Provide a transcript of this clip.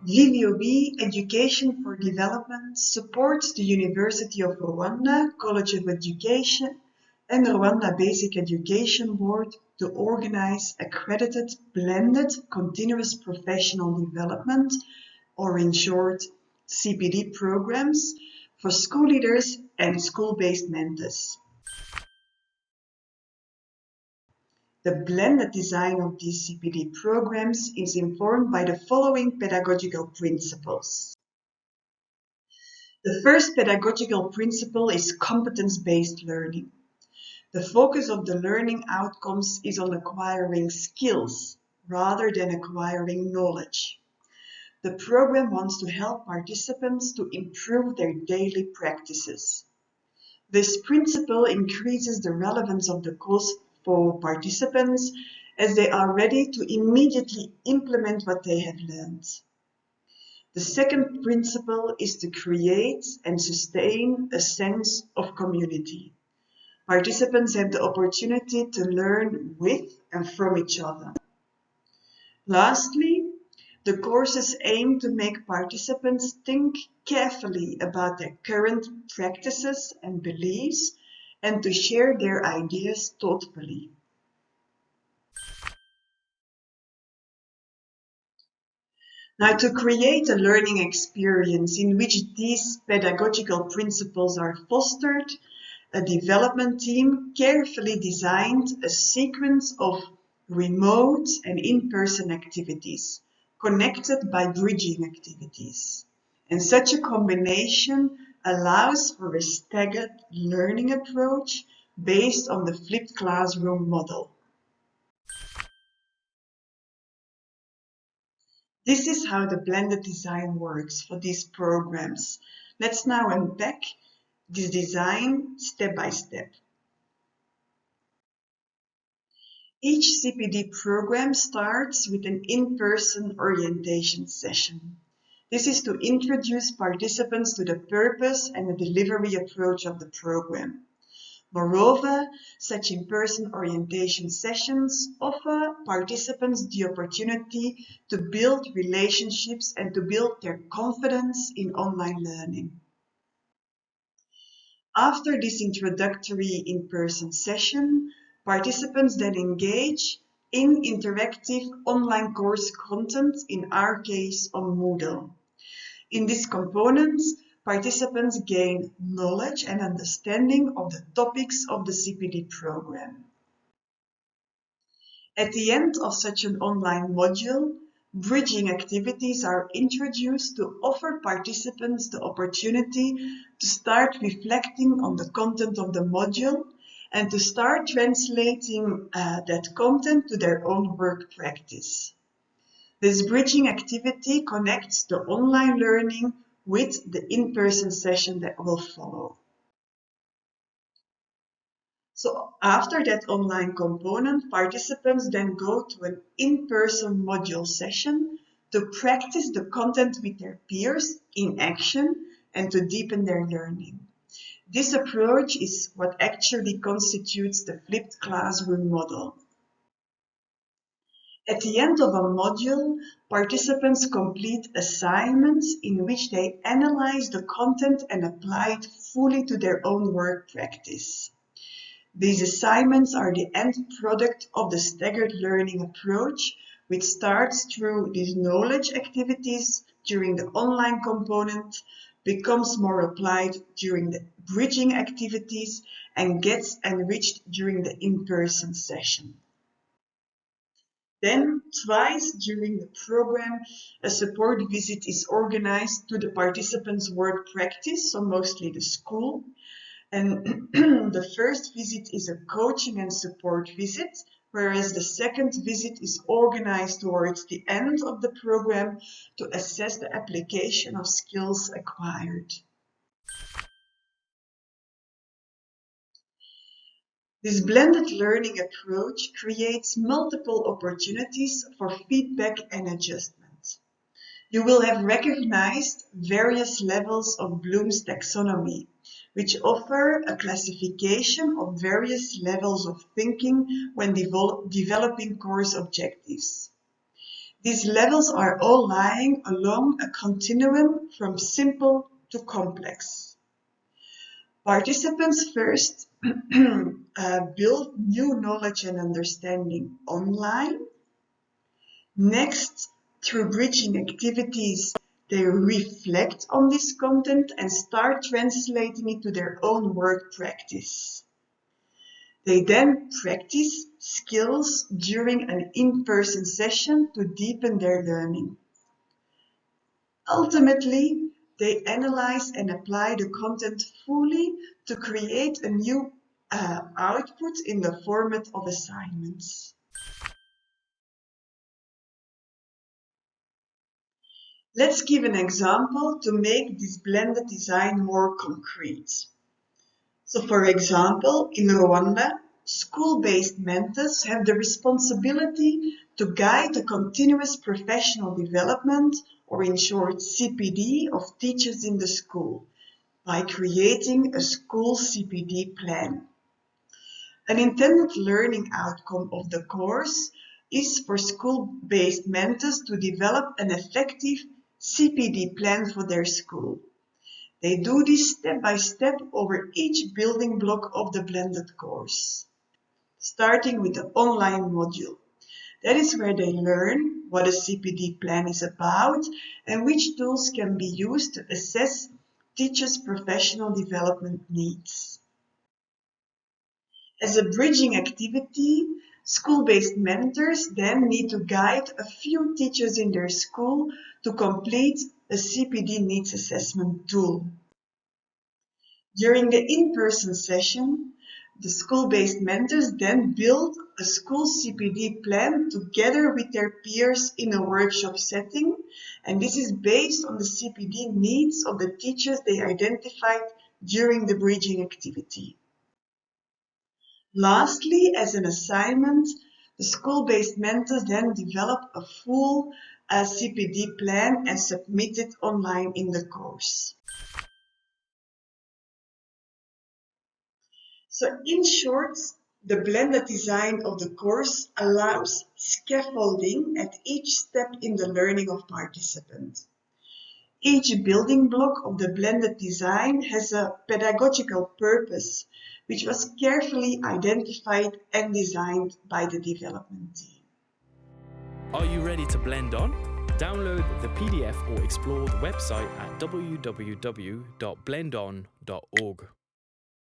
VVOB Education for Development supports the University of Rwanda College of Education and the Rwanda Basic Education Board to organize accredited blended continuous professional development, or in short, CPD programs for school leaders and school-based mentors. The blended design of these CPD programs is informed by the following pedagogical principles. The first pedagogical principle is competence-based learning. The focus of the learning outcomes is on acquiring skills rather than acquiring knowledge. The program wants to help participants to improve their daily practices. This principle increases the relevance of the course for participants as they are ready to immediately implement what they have learned. The second principle is to create and sustain a sense of community. Participants have the opportunity to learn with and from each other. Lastly, the courses aim to make participants think carefully about their current practices and beliefs and to share their ideas thoughtfully. Now, to create a learning experience in which these pedagogical principles are fostered, a development team carefully designed a sequence of remote and in-person activities, connected by bridging activities. And such a combination allows for a staggered learning approach based on the flipped classroom model. This is how the blended design works for these programs. Let's now unpack this design step by step. Each CPD program starts with an in-person orientation session. This is to introduce participants to the purpose and the delivery approach of the program. Moreover, such in-person orientation sessions offer participants the opportunity to build relationships and to build their confidence in online learning. After this introductory in-person session, participants then engage in interactive online course content, in our case on Moodle. In this component, participants gain knowledge and understanding of the topics of the CPD program. At the end of such an online module, bridging activities are introduced to offer participants the opportunity to start reflecting on the content of the module and to start translating that content to their own work practice. This bridging activity connects the online learning with the in-person session that will follow. So after that online component, participants then go to an in-person module session to practice the content with their peers in action and to deepen their learning. This approach is what actually constitutes the flipped classroom model. At the end of a module, participants complete assignments in which they analyze the content and apply it fully to their own work practice. These assignments are the end product of the staggered learning approach, which starts through these knowledge activities during the online component, becomes more applied during the bridging activities, and gets enriched during the in-person session. Then, twice during the program, a support visit is organized to the participants' work practice, so mostly the school. And the first visit is a coaching and support visit, whereas the second visit is organized towards the end of the program to assess the application of skills acquired. This blended learning approach creates multiple opportunities for feedback and adjustment. You will have recognized various levels of Bloom's taxonomy, which offer a classification of various levels of thinking when developing course objectives. These levels are all lying along a continuum from simple to complex. Participants first build new knowledge and understanding online. Next, through bridging activities, they reflect on this content and start translating it to their own work practice. They then practice skills during an in-person session to deepen their learning. Ultimately, they analyze and apply the content fully to create a new output in the format of assignments. Let's give an example to make this blended design more concrete. So for example, in Rwanda, school-based mentors have the responsibility to guide the continuous professional development, or in short CPD, of teachers in the school by creating a school CPD plan. An intended learning outcome of the course is for school-based mentors to develop an effective CPD plan for their school. They do this step by step over each building block of the blended course, starting with the online module. That is where they learn what a CPD plan is about and which tools can be used to assess teachers' professional development needs. As a bridging activity, school-based mentors then need to guide a few teachers in their school to complete a CPD needs assessment tool. During the in-person session, the school-based mentors then build a school CPD plan together with their peers in a workshop setting, and this is based on the CPD needs of the teachers they identified during the bridging activity. Lastly, as an assignment, the school-based mentors then develop a full CPD plan and submit it online in the course. So in short, the blended design of the course allows scaffolding at each step in the learning of participants. Each building block of the blended design has a pedagogical purpose, which was carefully identified and designed by the development team. Are you ready to blend on? Download the PDF or explore the website at www.blendon.org.